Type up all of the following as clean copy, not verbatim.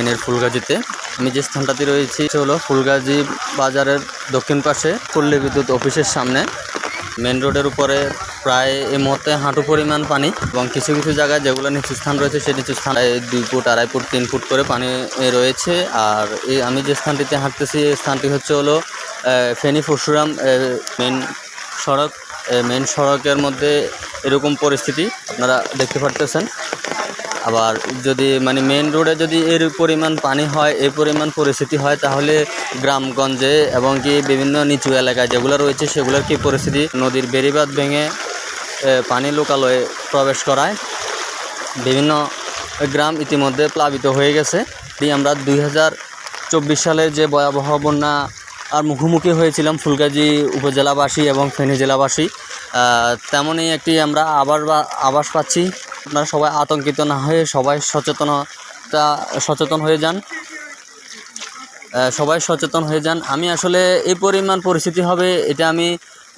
ফেনীর ফুলগাজীতে। আমি যে স্থানটাতে রয়েছি হলো ফুলগাজী বাজারের দক্ষিণ পাশে পল্লী বিদ্যুৎ অফিসের সামনে। মেন রোডের উপরে প্রায় এই মুহূর্তে হাঁটু পরিমাণ পানি, এবং কিছু কিছু জায়গায় যেগুলো নিচু স্থান রয়েছে সেই নিচু স্থানে 2 ফুট 2.5 ফুট 3 ফুট করে পানি রয়েছে। আর আমি যে স্থানটিতে হাঁটতেছি এই স্থানটি হচ্ছে হলো ফেনী পরশুরাম মেন সড়কের মধ্যে এরকম পরিস্থিতি আপনারা দেখতে পারতেছেন। আবার যদি মেন রোডে যদি এর পরিমাণ পানি হয়, এই পরিমাণ পরিস্থিতি হয়, তাহলে গ্রামগঞ্জে এবং কি বিভিন্ন নিচু এলাকায় যেগুলো রয়েছে সেগুলোর কি পরিস্থিতি। নদীর বেড়িবাঁধ ভেঙে পানি লোকালয়ে প্রবেশ করায় বিভিন্ন গ্রাম ইতিমধ্যে প্লাবিত হয়ে গেছে। আমরা 2024 সালের যে ভয়াবহ বন্যা আর মুখোমুখি হয়েছিলাম ফুলগাজী উপজেলাবাসী এবং ফেনী জেলাবাসী, তেমনই একটি আমরা আভাস পাচ্ছি। আপনারা সবাই আতঙ্কিত না হয়ে সবাই সচেতন হয়ে যান। আমি আসলে এই পরিমাণ পরিস্থিতি হবে এটা আমি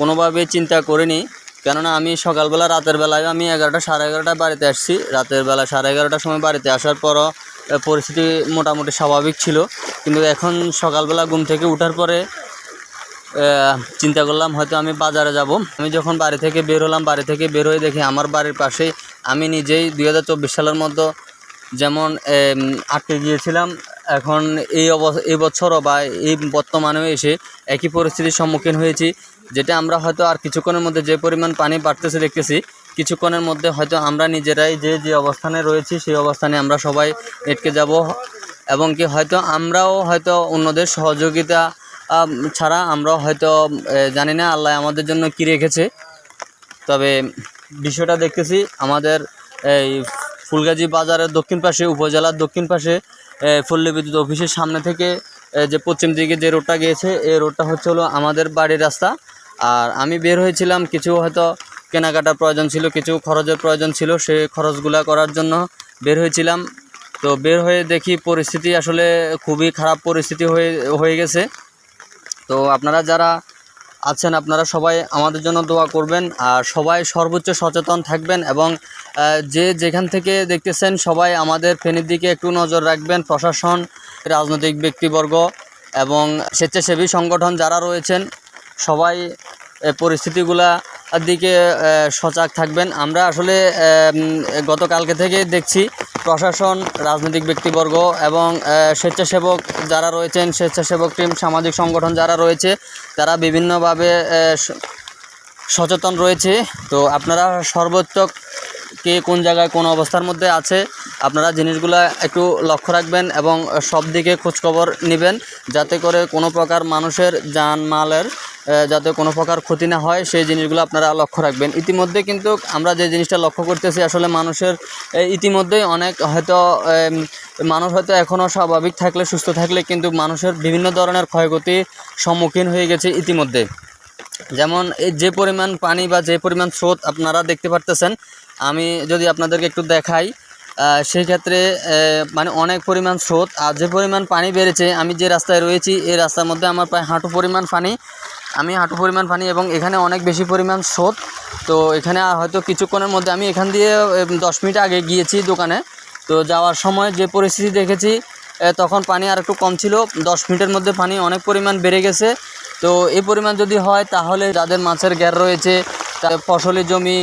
কোনোভাবে চিন্তা করিনি, কেননা আমি সকালবেলা রাতের বেলায় আমি 11টা সাড়ে 11টায় বাড়িতে আসছি। রাতের বেলা 11:30টার সময় বাড়িতে আসার পরও পরিস্থিতি মোটামুটি স্বাভাবিক ছিল, কিন্তু এখন সকালবেলা ঘুম থেকে ওঠার পরে চিন্তা করলাম হয়তো আমি বাজারে যাব। আমি যখন বাড়ি থেকে বের হলাম, বাড়ি থেকে বের হয়ে দেখি আমার বাড়ির পাশেই আমি নিজেই 2024 সালের মধ্যে যেমন আটকে গিয়েছিলাম, এখন এই বছরও বা এই বর্তমানেও এসে একই পরিস্থিতির সম্মুখীন হয়েছি। যেটা আমরা হয়তো আর কিছুক্ষণের মধ্যে যে পরিমাণ পানি বাড়তেছে দেখতেছি, কিছুক্ষণের মধ্যে হয়তো আমরা নিজেরাই যে অবস্থানে রয়েছি সেই অবস্থানে আমরা সবাই আটকে যাব, এবং কি হয়তো আমরাও হয়তো অন্যদের সহযোগিতা ছাড়া আমরাও হয়তো জানি না আল্লাহ আমাদের জন্য কী রেখেছে। তবে বিষয়টা দেখতেছি আমাদের এই ফুলগাজী বাজারের দক্ষিণ পাশে, উপজেলার দক্ষিণ পাশে পল্লী বিদ্যুৎ অফিসের সামনে থেকে যে পশ্চিম দিকে যে রোডটা গিয়েছে এই রোডটা হচ্ছে হলো আমাদের বাড়ির রাস্তা। আর আমি বের হয়েছিলাম, কিছু হয়তো কেনাকাটার প্রয়োজন ছিল, কিছু খরচের প্রয়োজন ছিল, সেই খরচগুলা করার জন্য বের হয়েছিলাম। তো বের হয়ে দেখি পরিস্থিতি আসলে খুবই খারাপ পরিস্থিতি হয়ে গেছে। তো আপনারা যারা আছেন আপনারা সবাই আমাদের জন্য দোয়া করবেন, আর সবাই সর্বোচ্চ সচেতন থাকবেন, এবং যেখান থেকে দেখতেছেন সবাই আমাদের ফেনীর দিকে একটু নজর রাখবেন। প্রশাসন, রাজনৈতিক ব্যক্তিবর্গ এবং স্বেচ্ছাসেবী সংগঠন যারা রয়েছেন সবাই পরিস্থিতিগুলা দিকে সজাগ থাকবেন। আমরা আসলে গতকালকে থেকে দেখছি প্রশাসন, রাজনৈতিক ব্যক্তিবর্গ এবং স্বেচ্ছাসেবক যারা রয়েছেন, স্বেচ্ছাসেবক টিম, সামাজিক সংগঠন যারা রয়েছে তারা বিভিন্নভাবে সচেতন রয়েছে। তো আপনারা সর্বোচ্চ কে কোন জায়গায় কোন অবস্থার মধ্যে আছে আপনারা জিনিসগুলো একটু লক্ষ্য রাখবেন এবং সব দিকে খোঁজখবর নেবেন, যাতে করে কোনো প্রকার মানুষের জানমালের যাতে কোনো প্রকার ক্ষতি না হয় সেই জিনিসগুলো আপনারা লক্ষ্য রাখবেন। ইতিমধ্যে কিন্তু আমরা যে জিনিসটা লক্ষ্য করতেছি আসলে মানুষের ইতিমধ্যেই অনেক হয়তো মানুষ হয়তো এখনও স্বাভাবিক থাকলে, সুস্থ থাকলে, কিন্তু মানুষের বিভিন্ন ধরনের ক্ষয়ক্ষতির সম্মুখীন হয়ে গেছে ইতিমধ্যে। যেমন যে পরিমাণ পানি বা যে পরিমাণ স্রোত আপনারা দেখতে পারতেছেন, আমি যদি আপনাদেরকে একটু দেখাই সেই ক্ষেত্রে অনেক পরিমাণ স্রোত। আর যে পরিমাণ পানি বেড়েছে, আমি যে রাস্তায় রয়েছি এই রাস্তার মধ্যে আমার প্রায় হাঁটু পরিমাণ পানি, এবং এখানে অনেক বেশি পরিমাণ স্রোত। তো এখানে হয়তো কিছুক্ষণের মধ্যে আমি এখান দিয়ে 10 মিনিট আগে গিয়েছি দোকানে, তো যাওয়ার সময় যে পরিস্থিতি দেখেছি তখন পানি আর একটু কম ছিল, 10 মিনিটের মধ্যে পানি অনেক পরিমাণ বেড়ে গেছে। তো এই পরিমাণ যদি হয় তাহলে যাদের মাছের ঘের রয়েছে, ফসলি জমি,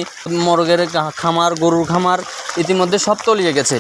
মোরগের খামার, গরুর খামার ইতিমধ্যে সব তলিয়ে গেছে।